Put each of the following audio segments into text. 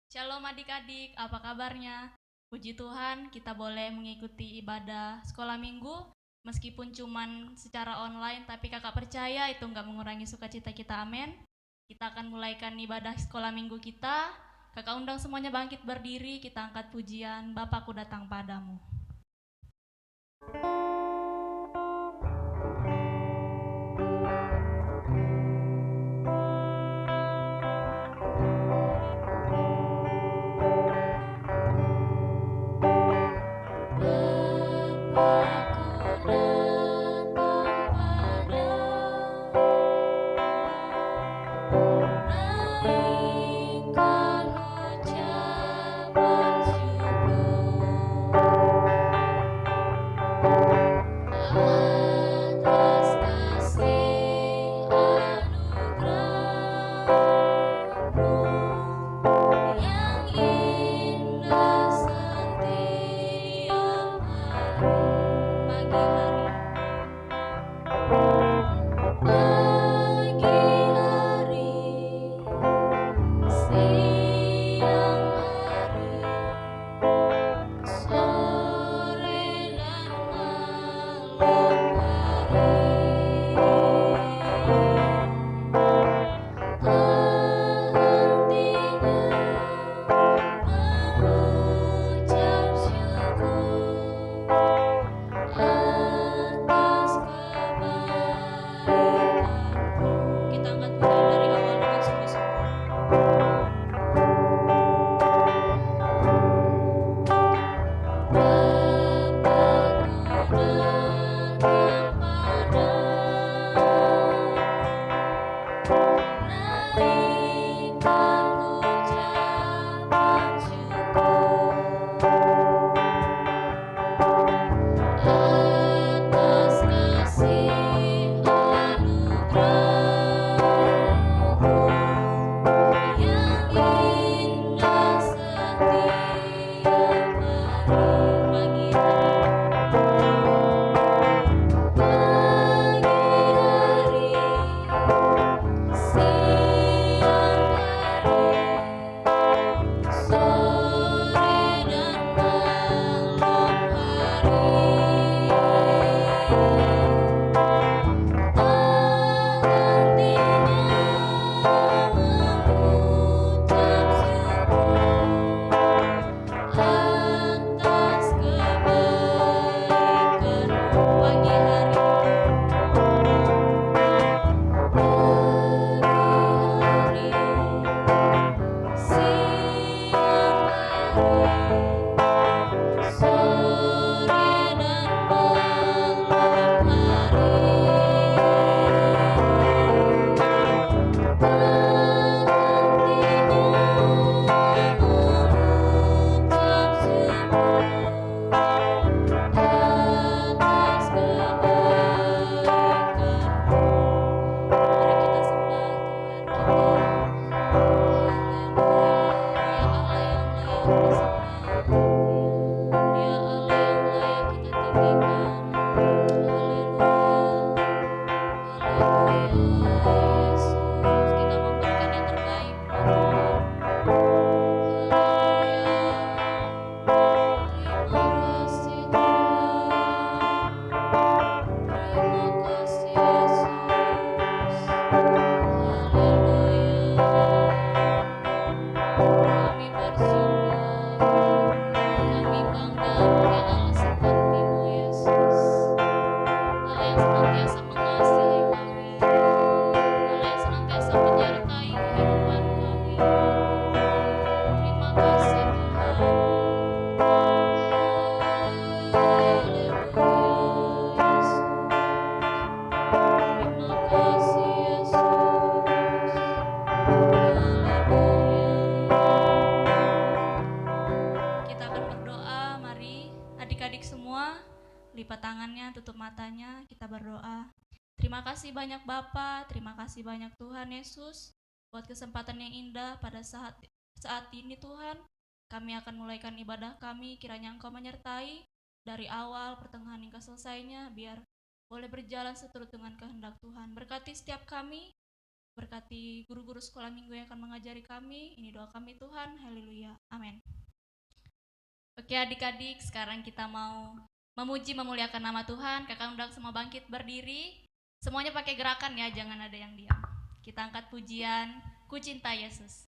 Shalom adik-adik, apa kabarnya? Puji Tuhan, kita boleh mengikuti ibadah sekolah minggu meskipun cuman secara online, tapi kakak percaya itu nggak mengurangi sukacita kita, amin. Kita akan mulaikan ibadah sekolah minggu kita. Kakak undang semuanya bangkit berdiri, kita angkat pujian, Bapakku datang padamu. Banyak Bapa, terima kasih banyak Tuhan Yesus buat kesempatan yang indah pada saat ini Tuhan. Kami akan mulaikan ibadah kami, kiranya Engkau menyertai dari awal, pertengahan hingga selesainya, biar boleh berjalan seturut dengan kehendak Tuhan. Berkati setiap kami, Berkati guru-guru sekolah minggu yang akan mengajari kami. Ini doa kami Tuhan. Haleluya. Amin. Oke adik-adik, sekarang kita mau memuji memuliakan nama Tuhan. Kakak undang semua bangkit berdiri. Semuanya pakai gerakan ya, jangan ada yang diam. Kita angkat pujian, Ku Cinta Yesus.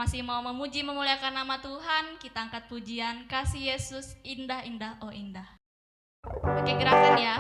Masih mau memuji memuliakan nama Tuhan, kita angkat pujian Kasih Yesus indah-indah oh indah. Pakai gerakan ya.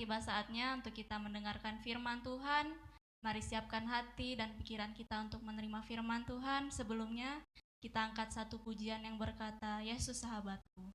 tiba saatnya untuk kita mendengarkan firman Tuhan. Mari siapkan hati dan pikiran kita untuk menerima firman Tuhan. Sebelumnya, kita angkat satu pujian yang berkata, Yesus sahabatku.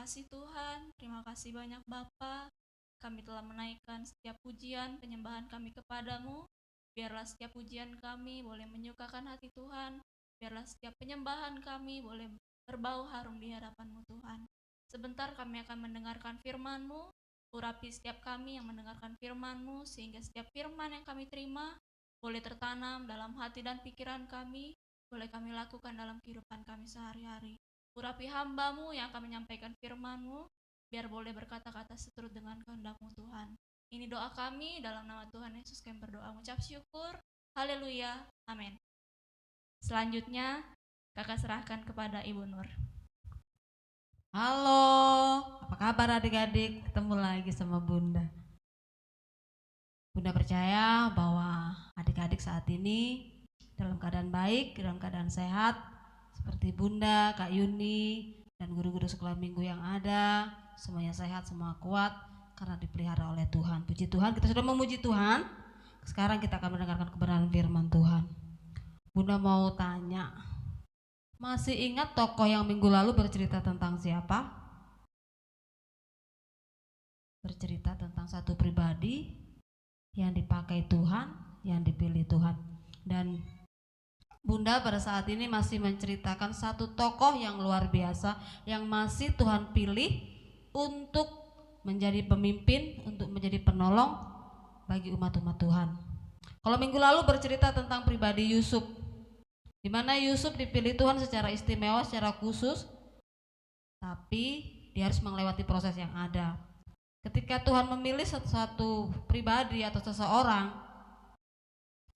kasih Tuhan, terima kasih banyak Bapa. Kami telah menaikkan setiap pujian, penyembahan kami kepadamu. Biarlah setiap pujian kami boleh menyukakan hati Tuhan. Biarlah setiap penyembahan kami boleh berbau harum di hadapan-Mu Tuhan. Sebentar kami akan mendengarkan firman-Mu. Urapi setiap kami yang mendengarkan firman-Mu, sehingga setiap firman yang kami terima boleh tertanam dalam hati dan pikiran kami, boleh kami lakukan dalam kehidupan kami sehari-hari. Urapi hamba-Mu yang akan menyampaikan firman-Mu, biar boleh berkata-kata seturut dengan kehendak-Mu Tuhan. Ini doa kami, dalam nama Tuhan Yesus kami berdoa mengucap syukur. Haleluya, amin. Selanjutnya, kakak serahkan kepada Ibu Nur. Halo, apa kabar adik-adik? Ketemu lagi sama Bunda. Bunda percaya bahwa adik-adik saat ini dalam keadaan baik, dalam keadaan sehat, seperti Bunda, Kak Yuni, dan guru-guru sekolah minggu yang ada, semuanya sehat, semua kuat, karena dipelihara oleh Tuhan. Puji Tuhan, kita sudah memuji Tuhan. Sekarang kita akan mendengarkan kebenaran firman Tuhan. Bunda mau tanya, masih ingat tokoh yang minggu lalu bercerita tentang siapa? Bercerita tentang satu pribadi yang dipakai Tuhan, yang dipilih Tuhan. Dan Bunda pada saat ini masih menceritakan satu tokoh yang luar biasa, yang masih Tuhan pilih untuk menjadi pemimpin, untuk menjadi penolong bagi umat-umat Tuhan. Kalau minggu lalu bercerita tentang pribadi Yusuf, di mana Yusuf dipilih Tuhan secara istimewa, secara khusus, tapi dia harus melewati proses yang ada. Ketika Tuhan memilih satu pribadi atau seseorang,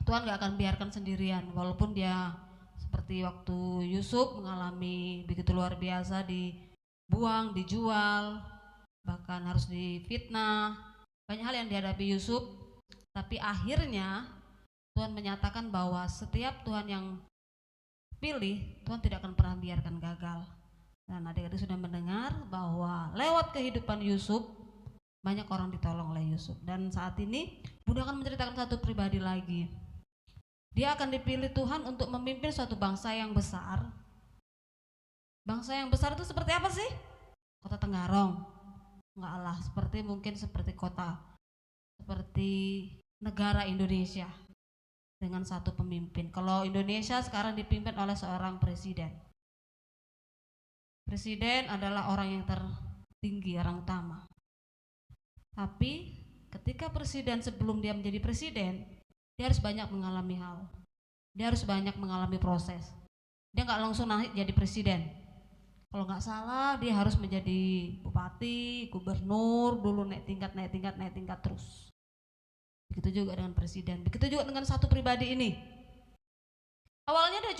Tuhan gak akan biarkan sendirian, walaupun dia seperti waktu Yusuf mengalami begitu luar biasa, dibuang, dijual, bahkan harus difitnah, banyak hal yang dihadapi Yusuf. Tapi akhirnya Tuhan menyatakan bahwa setiap Tuhan yang pilih, Tuhan tidak akan pernah biarkan gagal. Dan adik-adik sudah mendengar bahwa lewat kehidupan Yusuf banyak orang ditolong oleh Yusuf. Dan saat ini Bunda akan menceritakan satu pribadi lagi. Dia akan dipilih Tuhan untuk memimpin suatu bangsa yang besar. Bangsa yang besar itu seperti apa sih? Kota Tenggarong? Enggak lah, seperti kota, seperti negara Indonesia dengan satu pemimpin. Kalau Indonesia sekarang dipimpin oleh seorang presiden. Presiden adalah orang yang tertinggi, orang utama. Tapi ketika presiden, sebelum dia menjadi presiden, dia harus banyak mengalami hal. Dia harus banyak mengalami proses. Dia nggak langsung naik jadi presiden. Kalau nggak salah dia harus menjadi bupati, gubernur, dulu naik tingkat terus. Begitu juga dengan presiden, begitu juga dengan satu pribadi ini. Awalnya dia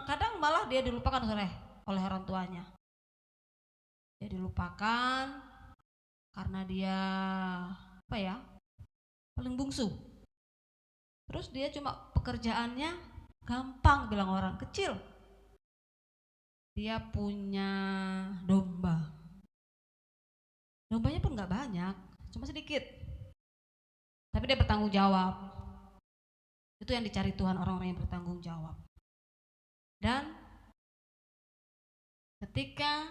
kadang malah dia dilupakan oleh orang tuanya. Dia dilupakan karena dia paling bungsu. Terus dia cuma pekerjaannya gampang, bilang orang kecil. Dia punya domba. Dombanya pun nggak banyak, cuma sedikit. Tapi dia bertanggung jawab. Itu yang dicari Tuhan, orang-orang yang bertanggung jawab. Dan ketika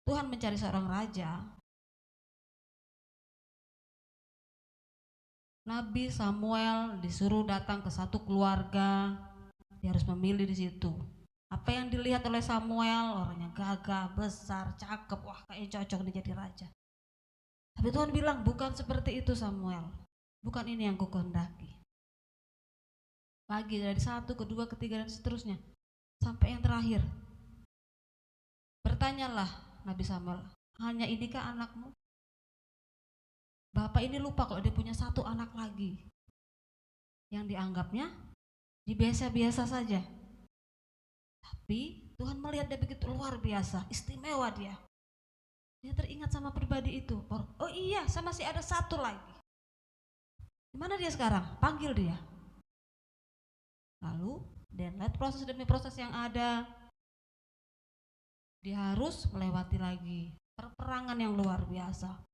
Tuhan mencari seorang raja, Nabi Samuel disuruh datang ke satu keluarga. Dia harus memilih di situ. Apa yang dilihat oleh Samuel, orangnya gagah, besar, cakep, wah kayaknya cocok dia jadi raja. Tapi Tuhan bilang, bukan seperti itu Samuel, bukan ini yang kukehendaki. Lagi dari 1, kedua, ketiga dan seterusnya, sampai yang terakhir. Bertanyalah Nabi Samuel, hanya inikah anakmu? Bapak ini lupa kalau dia punya 1 anak lagi, yang dianggapnya biasa-biasa saja. Tapi Tuhan melihat dia begitu luar biasa, istimewa dia. Dia teringat sama pribadi itu. Oh iya, sama masih ada 1 lagi. Di mana dia sekarang? Panggil dia. Lalu, dan lihat proses demi proses yang ada. Dia harus melewati lagi perperangan yang luar biasa.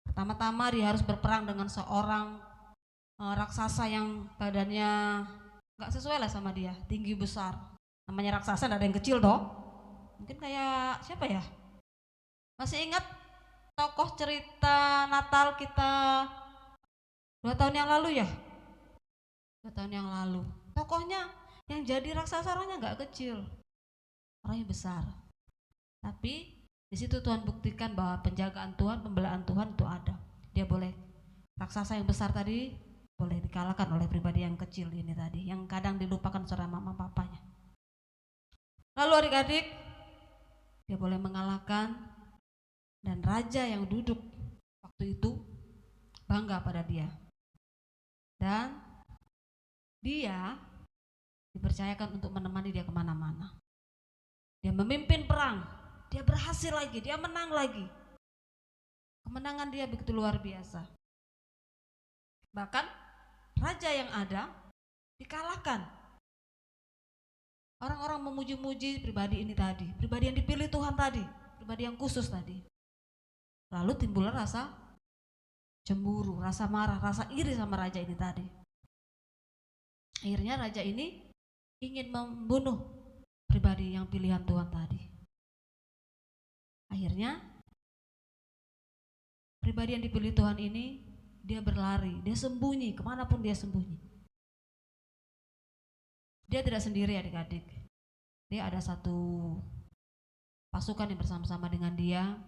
Pertama-tama dia harus berperang dengan seorang raksasa yang badannya gak sesuai lah sama dia, tinggi besar. Namanya raksasa, gak ada yang kecil toh. Mungkin kayak siapa ya? Masih ingat tokoh cerita Natal kita 2 tahun yang lalu ya? 2 tahun yang lalu. Tokohnya yang jadi raksasa orangnya nggak kecil, orangnya besar. Tapi di situ Tuhan buktikan bahwa penjagaan Tuhan, pembelaan Tuhan itu ada. Dia boleh, raksasa yang besar tadi boleh dikalahkan oleh pribadi yang kecil ini tadi, yang kadang dilupakan saudara mama papanya. Lalu adik-adik, dia boleh mengalahkan, dan raja yang duduk waktu itu bangga pada dia. Dan dia dipercayakan untuk menemani dia kemana-mana. Dia memimpin perang, dia berhasil lagi, dia menang lagi. Kemenangan dia begitu luar biasa. Bahkan raja yang ada dikalahkan. Orang-orang memuji-muji pribadi ini tadi, pribadi yang dipilih Tuhan tadi, pribadi yang khusus tadi. Lalu timbullah rasa cemburu, rasa marah, rasa iri sama raja ini tadi. Akhirnya raja ini ingin membunuh pribadi yang pilihan Tuhan tadi. Akhirnya pribadi yang dipilih Tuhan ini dia berlari, dia sembunyi, kemanapun dia sembunyi. Dia tidak sendiri adik-adik. Dia ada satu pasukan yang bersama-sama dengan dia.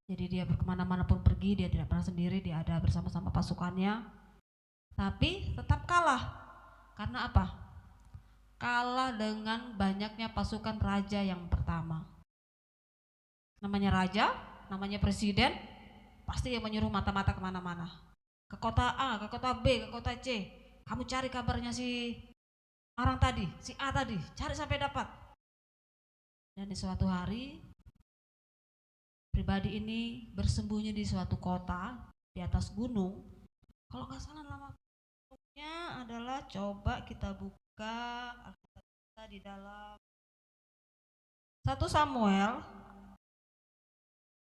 Jadi dia kemana-mana pun pergi, dia tidak pernah sendiri, dia ada bersama-sama pasukannya. Tapi tetap kalah. Karena apa? Kalah dengan banyaknya pasukan raja yang pertama. Namanya raja, namanya presiden, pasti yang menyuruh mata-mata kemana-mana. Ke kota A, ke kota B, ke kota C. Kamu cari kabarnya si orang tadi, si A tadi, cari sampai dapat. Dan di suatu hari, pribadi ini bersembunyi di suatu kota, di atas gunung. Kalau nggak salah nama bukunya adalah, coba kita buka Alkitab kita di dalam 1 Samuel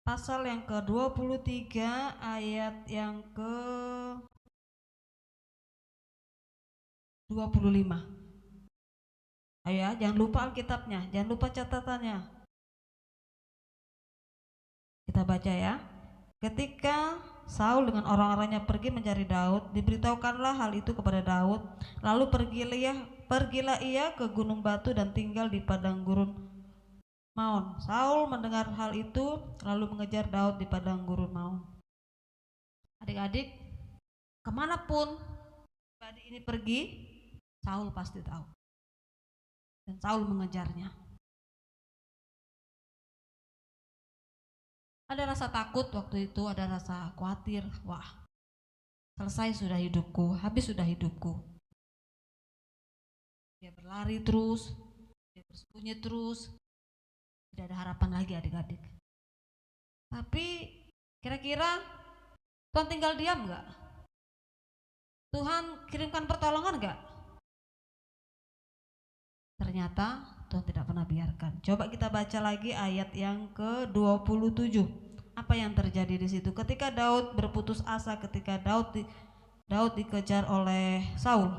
pasal yang ke-23 ayat yang ke-25. Ayo ya, jangan lupa Alkitabnya, jangan lupa catatannya. Kita baca ya. Ketika Saul dengan orang-orangnya pergi mencari Daud, diberitahukanlah hal itu kepada Daud. Lalu pergilah ia ke gunung batu dan tinggal di padang gurun Maon. Saul mendengar hal itu lalu mengejar Daud di padang gurun Maon. Adik-adik, kemanapun pribadi ini pergi, Saul pasti tahu. Dan Saul mengejarnya. Ada rasa takut waktu itu, ada rasa khawatir. Wah, selesai sudah hidupku, habis sudah hidupku. Dia berlari terus, dia bersembunyi terus. Tidak ada harapan lagi adik-adik. Tapi kira-kira Tuhan tinggal diam gak? Tuhan kirimkan pertolongan gak? Ternyata Tuhan tidak pernah biarkan. Coba kita baca lagi ayat yang ke-27. Apa yang terjadi di situ? Ketika Daud berputus asa, ketika Daud dikejar oleh Saul.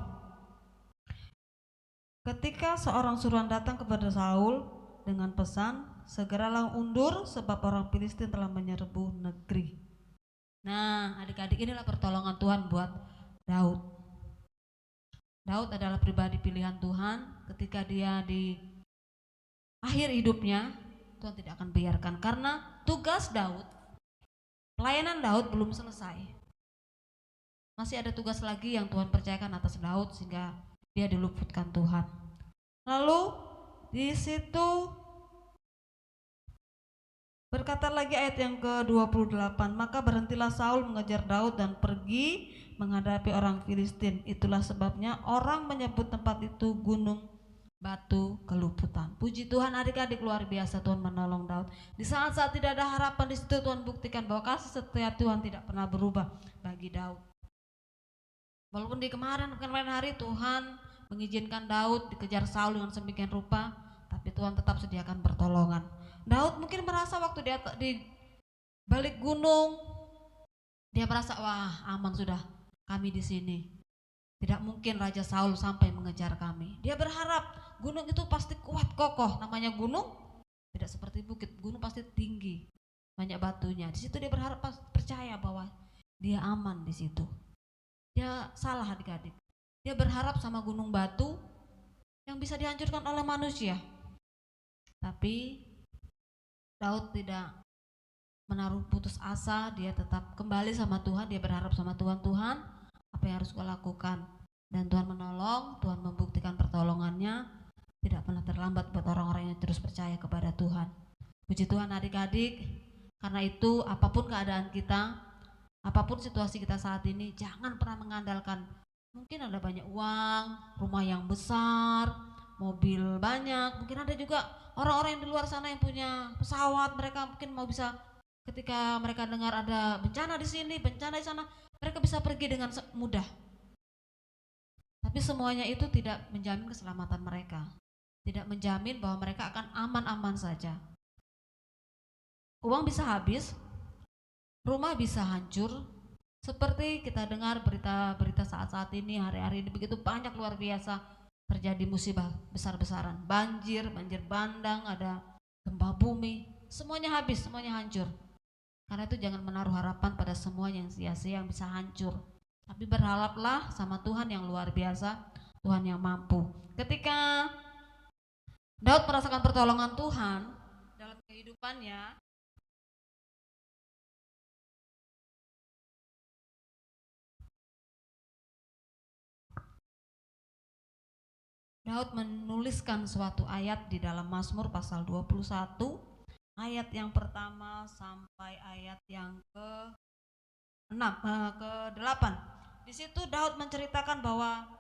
Ketika seorang suruhan datang kepada Saul dengan pesan, segeralah undur sebab orang Filistin telah menyerbu negeri. Nah, adik-adik, inilah pertolongan Tuhan buat Daud. Daud adalah pribadi pilihan Tuhan. Ketika dia di akhir hidupnya, Tuhan tidak akan biarkan, karena tugas Daud, pelayanan Daud belum selesai. Masih ada tugas lagi yang Tuhan percayakan atas Daud sehingga dia diluputkan Tuhan. Lalu di situ berkata lagi ayat yang ke-28, maka berhentilah Saul mengejar Daud dan pergi menghadapi orang Filistin. Itulah sebabnya orang menyebut tempat itu gunung batu keluputan. Puji Tuhan adik-adik, luar biasa Tuhan menolong Daud. Di saat-saat tidak ada harapan, di situ Tuhan buktikan bahwa kasih setia Tuhan tidak pernah berubah bagi Daud. Walaupun di kemarin hari Tuhan mengizinkan Daud dikejar Saul dengan sedemikian rupa, tapi Tuhan tetap sediakan pertolongan. Daud mungkin merasa waktu dia di balik gunung, dia merasa wah aman sudah kami di sini. Tidak mungkin Raja Saul sampai mengejar kami. Dia berharap gunung itu pasti kuat kokoh, namanya gunung Tidak seperti bukit, gunung pasti tinggi, banyak batunya. Di situ dia berharap, percaya bahwa dia aman di situ. Dia salah adik-adik. Dia berharap sama gunung batu yang bisa dihancurkan oleh manusia. Tapi Daud tidak menaruh putus asa, dia tetap kembali sama Tuhan, dia berharap sama Tuhan, Tuhan, apa yang harus gue lakukan? Dan Tuhan menolong, Tuhan membuktikan pertolongannya, tidak pernah terlambat buat orang-orang yang terus percaya kepada Tuhan. Puji Tuhan adik-adik, karena itu apapun keadaan kita, apapun situasi kita saat ini, jangan pernah mengandalkan mungkin ada banyak uang, rumah yang besar, mobil banyak, mungkin ada juga orang-orang yang di luar sana yang punya pesawat, mereka mungkin mau bisa ketika mereka dengar ada bencana di sini, bencana di sana, mereka bisa pergi dengan mudah. Tapi semuanya itu tidak menjamin keselamatan mereka, tidak menjamin bahwa mereka akan aman-aman saja. Uang bisa habis, rumah bisa hancur, seperti kita dengar berita-berita saat-saat ini, hari-hari ini begitu banyak, luar biasa terjadi musibah besar-besaran, banjir bandang, ada gempa bumi, semuanya habis, semuanya hancur. Karena itu jangan menaruh harapan pada semua yang sia-sia, yang bisa hancur. Tapi berharaplah sama Tuhan yang luar biasa, Tuhan yang mampu. Ketika Daud merasakan pertolongan Tuhan dalam kehidupannya, Daud menuliskan suatu ayat di dalam Mazmur pasal 21, ayat yang pertama sampai ayat yang ke-8. Di situ Daud menceritakan bahwa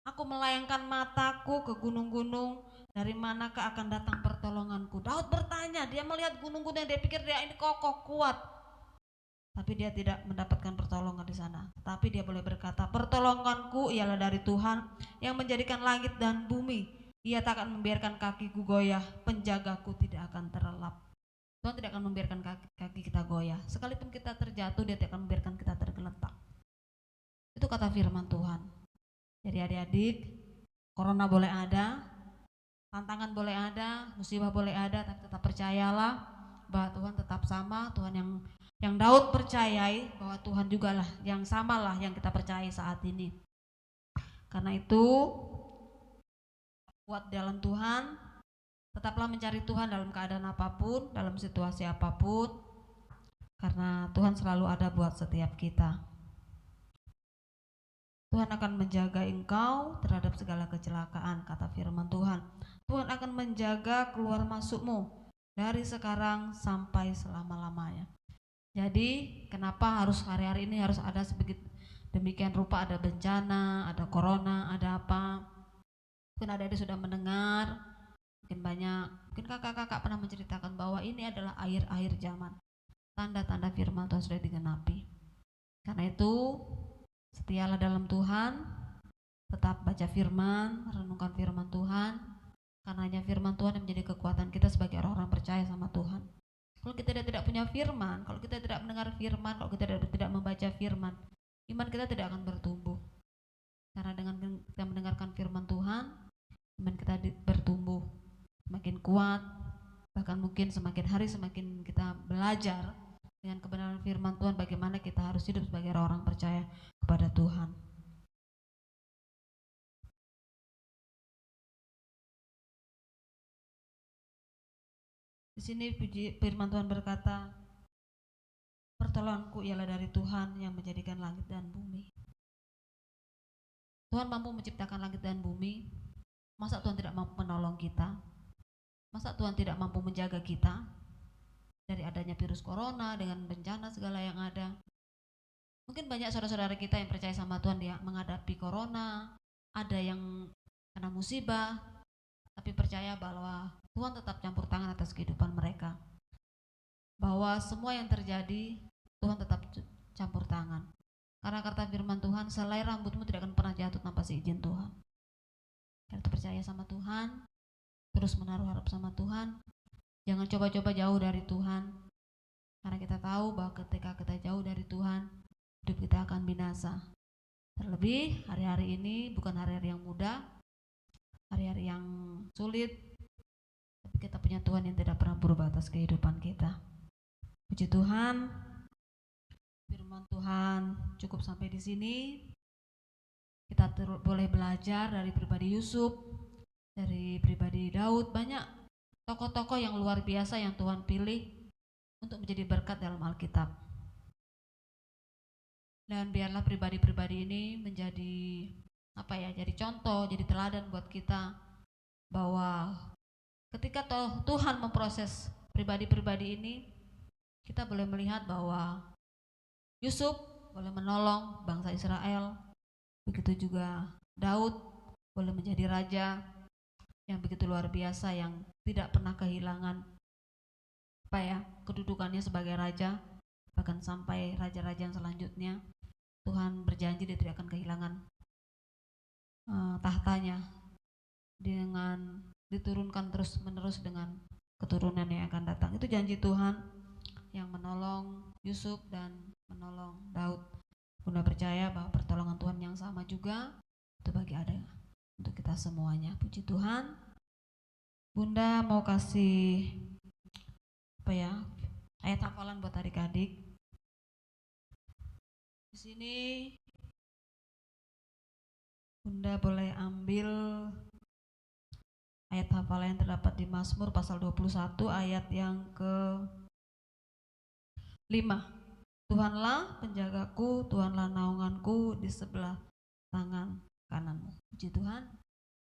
aku melayangkan mataku ke gunung-gunung, dari manakah akan datang pertolonganku. Daud bertanya, dia melihat gunung-gunung, dia pikir dia ini kokoh, kuat. Tapi dia tidak mendapatkan pertolongan di sana. Tapi dia boleh berkata, pertolonganku ialah dari Tuhan yang menjadikan langit dan bumi. Ia tak akan membiarkan kakiku goyah, penjagaku tidak akan terlelap. Tuhan tidak akan membiarkan kaki kita goyah. Sekalipun kita terjatuh, dia tidak akan membiarkan kita tergeletak. Itu kata firman Tuhan. Jadi adik-adik, corona boleh ada, tantangan boleh ada, musibah boleh ada, tapi tetap percayalah bahwa Tuhan tetap sama. Tuhan yang Daud percayai, bahwa Tuhan juga lah yang samalah yang kita percayai saat ini. Karena itu kuat dalam Tuhan, tetaplah mencari Tuhan dalam keadaan apapun, dalam situasi apapun, karena Tuhan selalu ada buat setiap kita. Tuhan akan menjaga engkau terhadap segala kecelakaan, kata firman Tuhan. Tuhan akan menjaga keluar masukmu dari sekarang sampai selama-lamanya. Jadi kenapa harus hari-hari ini harus ada demikian rupa, ada bencana, ada corona, ada apa. Mungkin adik-adik sudah mendengar, mungkin banyak, mungkin kakak-kakak pernah menceritakan bahwa ini adalah akhir-akhir zaman. Tanda-tanda firman Tuhan sudah digenapi. Karena itu setialah dalam Tuhan, tetap baca firman, renungkan firman Tuhan, karena hanya firman Tuhan yang menjadi kekuatan kita sebagai orang-orang percaya sama Tuhan. Kalau kita tidak punya firman, kalau kita tidak mendengar firman, kalau kita tidak membaca firman, iman kita tidak akan bertumbuh. Karena dengan kita mendengarkan firman Tuhan, iman kita bertumbuh, semakin kuat, bahkan mungkin semakin hari semakin kita belajar dengan kebenaran firman Tuhan, bagaimana kita harus hidup sebagai orang percaya kepada Tuhan. Di sini firman Tuhan berkata, pertolonganku ialah dari Tuhan yang menjadikan langit dan bumi. Tuhan mampu menciptakan langit dan bumi. Masa Tuhan tidak mampu menolong kita? Masa Tuhan tidak mampu menjaga kita dari adanya virus corona, dengan bencana segala yang ada? Mungkin banyak saudara-saudara kita yang percaya sama Tuhan, dia menghadapi corona, ada yang kena musibah, tapi percaya bahwa Tuhan tetap campur tangan atas kehidupan mereka. Bahwa semua yang terjadi, Tuhan tetap campur tangan. Karena kata firman Tuhan, selai rambutmu tidak akan pernah jatuh tanpa seizin Tuhan. Kita percaya sama Tuhan, terus menaruh harap sama Tuhan. Jangan coba-coba jauh dari Tuhan. Karena kita tahu bahwa ketika kita jauh dari Tuhan, hidup kita akan binasa. Terlebih hari-hari ini bukan hari-hari yang mudah, hari-hari yang sulit, tapi kita punya punya Tuhan yang tidak pernah berubah atas kehidupan kita. Puji Tuhan, firman Tuhan cukup sampai di sini. Kita boleh belajar dari pribadi Yusuf, dari pribadi Daud, banyak tokoh-tokoh yang luar biasa yang Tuhan pilih untuk menjadi berkat dalam Alkitab. Dan biarlah pribadi-pribadi ini menjadi jadi contoh, jadi teladan buat kita, bahwa ketika Tuhan memproses pribadi-pribadi ini, kita boleh melihat bahwa Yusuf boleh menolong bangsa Israel, begitu juga Daud boleh menjadi raja yang begitu luar biasa, yang tidak pernah kehilangan kedudukannya sebagai raja. Bahkan sampai raja-raja yang selanjutnya, Tuhan berjanji dia tidak akan kehilangan tahtanya, dengan diturunkan terus menerus dengan keturunan yang akan datang. Itu janji Tuhan yang menolong Yusuf dan menolong Daud. Bunda percaya bahwa pertolongan Tuhan yang sama juga itu bagi ada untuk kita semuanya. Puji Tuhan. Bunda mau kasih ayat hafalan buat adik-adik. Di sini Bunda boleh ambil ayat hafalan yang terdapat di Mazmur pasal 21 ayat yang ke-5. Tuhanlah penjagaku, Tuhanlah naunganku di sebelah tangan kananmu. Puji Tuhan,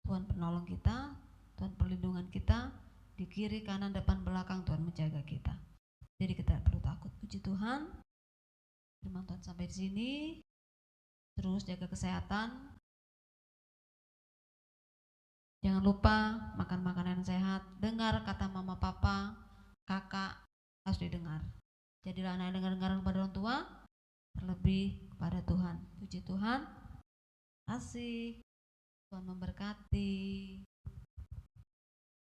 Tuhan penolong kita, Tuhan perlindungan kita, di kiri, kanan, depan, belakang Tuhan menjaga kita. Jadi kita perlu takut. Puji Tuhan, firman Tuhan sampai di sini. Terus jaga kesehatan. Jangan lupa makan makanan sehat, dengar kata mama, papa, kakak, harus didengar. Jadilah anak yang dengar-dengar kepada orang tua, terlebih kepada Tuhan. Puji Tuhan, asik, Tuhan memberkati.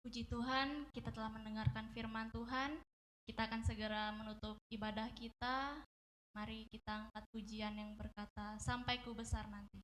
Puji Tuhan, kita telah mendengarkan firman Tuhan. Kita akan segera menutup ibadah kita. Mari kita angkat pujian yang berkata, sampai ku besar nanti.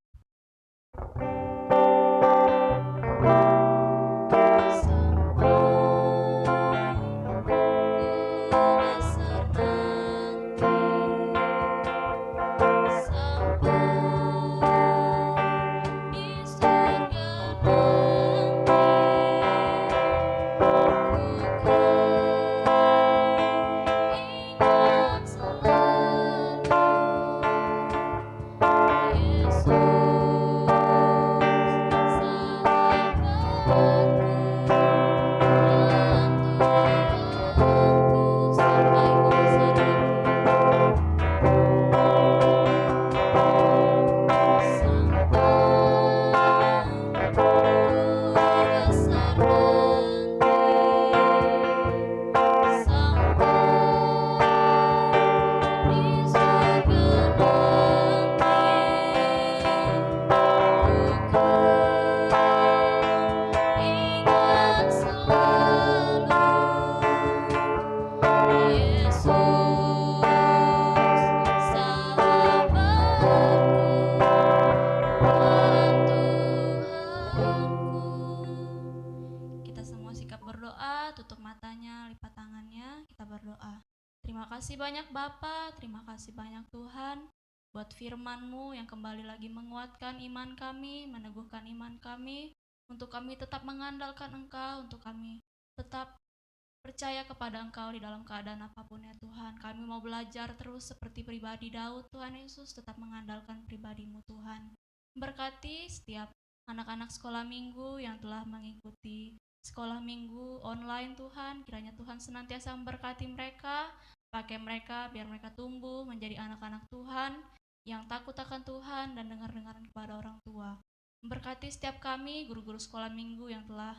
Terima kasih banyak Tuhan buat firman-Mu yang kembali lagi menguatkan iman kami, meneguhkan iman kami, untuk kami tetap mengandalkan Engkau, untuk kami tetap percaya kepada Engkau di dalam keadaan apapun ya Tuhan. Kami mau belajar terus seperti pribadi Daud, Tuhan Yesus, tetap mengandalkan pribadi-Mu Tuhan. Berkati setiap anak-anak sekolah minggu yang telah mengikuti sekolah minggu online Tuhan, kiranya Tuhan senantiasa memberkati mereka, pakai mereka biar mereka tumbuh menjadi anak-anak Tuhan yang takut akan Tuhan dan dengar-dengaran kepada orang tua. Memberkati setiap kami, guru-guru sekolah minggu yang telah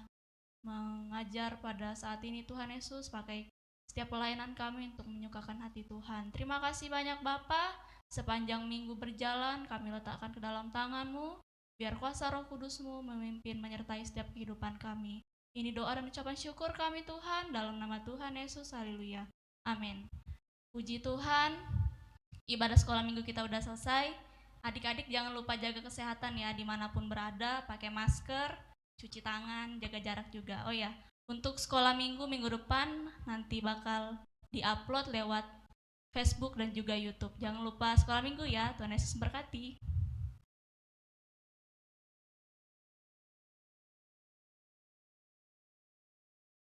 mengajar pada saat ini Tuhan Yesus, pakai setiap pelayanan kami untuk menyukakan hati Tuhan. Terima kasih banyak Bapa, sepanjang minggu berjalan kami letakkan ke dalam tangan-Mu, biar kuasa Roh Kudus-Mu memimpin menyertai setiap kehidupan kami. Ini doa dan ucapan syukur kami Tuhan, dalam nama Tuhan Yesus, haleluya, amin. Puji Tuhan, ibadah sekolah minggu kita udah selesai. Adik-adik jangan lupa jaga kesehatan ya, dimanapun berada, pakai masker, cuci tangan, jaga jarak juga. Oh ya, Untuk sekolah minggu depan nanti bakal diupload lewat Facebook dan juga YouTube. Jangan lupa sekolah minggu ya. Tuhan Yesus berkati.